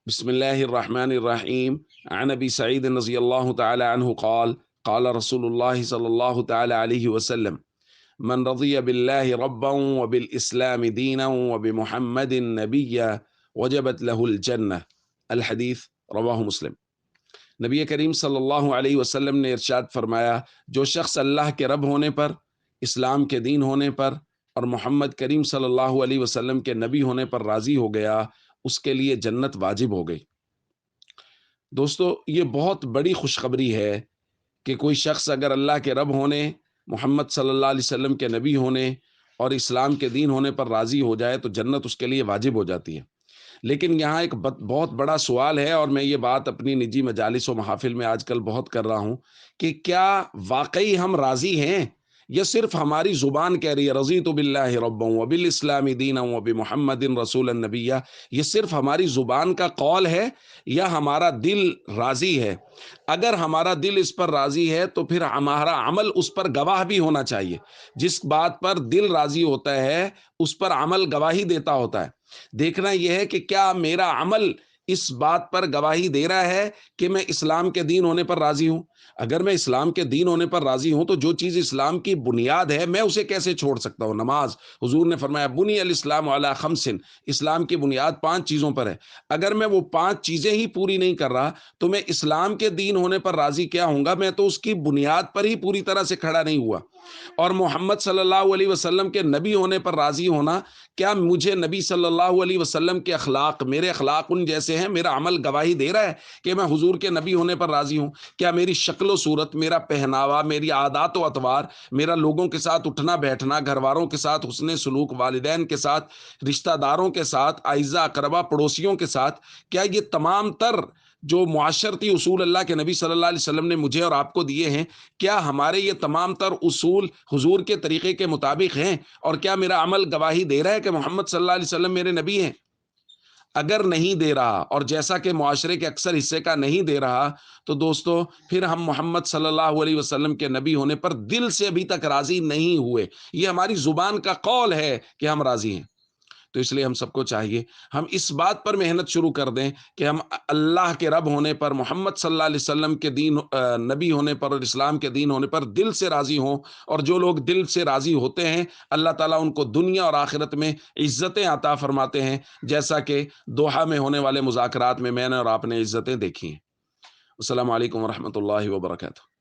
بسم الله الرحمن الرحيم. عن أبي سعيد رضي الله تعالى عنه قال قال رسول الله صلى الله تعالى عليه وسلم: من رضي بالله ربا وبالإسلام دينا وبمحمد نبيا وجبت له الجنة. الحدیث رواہ مسلم۔ نبی کریم صلی اللہ علیہ وسلم نے ارشاد فرمایا، جو شخص اللہ کے رب ہونے پر، اسلام کے دین ہونے پر اور محمد کریم صلی اللہ علیہ وسلم کے نبی ہونے پر راضی ہو گیا، اس کے لیے جنت واجب ہو گئی۔ دوستو، یہ بہت بڑی خوشخبری ہے کہ کوئی شخص اگر اللہ کے رب ہونے، محمد صلی اللہ علیہ وسلم کے نبی ہونے اور اسلام کے دین ہونے پر راضی ہو جائے تو جنت اس کے لیے واجب ہو جاتی ہے۔ لیکن یہاں ایک بہت بڑا سوال ہے، اور میں یہ بات اپنی نجی مجالس و محافل میں آج کل بہت کر رہا ہوں کہ کیا واقعی ہم راضی ہیں؟ یہ صرف ہماری زبان کہہ رہی ہے رضیت باللہ ربا وبالاسلام دینا وبمحمد رسولا نبیا، یہ صرف ہماری زبان کا قول ہے یا ہمارا دل راضی ہے؟ اگر ہمارا دل اس پر راضی ہے تو پھر ہمارا عمل اس پر گواہ بھی ہونا چاہیے۔ جس بات پر دل راضی ہوتا ہے اس پر عمل گواہی دیتا ہوتا ہے۔ دیکھنا یہ ہے کہ کیا میرا عمل اس بات پر گواہی دے رہا ہے کہ میں اسلام کے دین ہونے پر راضی ہوں۔ اگر میں اسلام کے دین ہونے پر راضی ہوں تو جو چیز اسلام کی بنیاد ہے میں اسے کیسے چھوڑ سکتا ہوں؟ نماز، حضور نے فرمایا بنی الاسلام علی خمس، اسلام کی بنیاد 5 چیزوں پر ہے۔ اگر میں وہ 5 چیزیں ہی پوری نہیں کر رہا تو میں اسلام کے دین ہونے پر راضی کیا ہوں گا؟ میں تو اس کی بنیاد پر ہی پوری طرح سے کھڑا نہیں ہوا۔ اور محمد صلی اللہ علیہ وسلم کے نبی ہونے پر راضی ہونا، کیا مجھے نبی صلی اللہ علیہ وسلم کے اخلاق، میرے اخلاق ان جیسے ہیں؟ میرا عمل گواہی دے رہا ہے کہ میں حضور کے نبی ہونے پر راضی ہوں؟ کیا میری شکل و صورت، میرا پہناوا، میری عادات و اطوار، میرا لوگوں کے ساتھ اٹھنا بیٹھنا، گھر والوں کے ساتھ حسن سلوک، والدین کے ساتھ، رشتہ داروں کے ساتھ، اعزا اقربا پڑوسیوں کے ساتھ، کیا یہ تمام تر جو معاشرتی اصول اللہ کے نبی صلی اللہ علیہ وسلم نے مجھے اور آپ کو دیے ہیں، کیا ہمارے یہ تمام تر اصول حضور کے طریقے کے مطابق ہیں؟ اور کیا میرا عمل گواہی دے رہا ہے کہ محمد صلی اللہ علیہ وسلم میرے نبی ہیں؟ اگر نہیں دے رہا، اور جیسا کہ معاشرے کے اکثر حصے کا نہیں دے رہا، تو دوستو پھر ہم محمد صلی اللہ علیہ وسلم کے نبی ہونے پر دل سے ابھی تک راضی نہیں ہوئے۔ یہ ہماری زبان کا قول ہے کہ ہم راضی ہیں۔ تو اس لیے ہم سب کو چاہیے ہم اس بات پر محنت شروع کر دیں کہ ہم اللہ کے رب ہونے پر، محمد صلی اللہ علیہ وسلم کے دین نبی ہونے پر اور اسلام کے دین ہونے پر دل سے راضی ہوں۔ اور جو لوگ دل سے راضی ہوتے ہیں اللہ تعالیٰ ان کو دنیا اور آخرت میں عزتیں عطا فرماتے ہیں، جیسا کہ دوحہ میں ہونے والے مذاکرات میں نے اور آپ نے عزتیں دیکھی ہیں۔ السلام علیکم ورحمۃ اللہ وبرکاتہ۔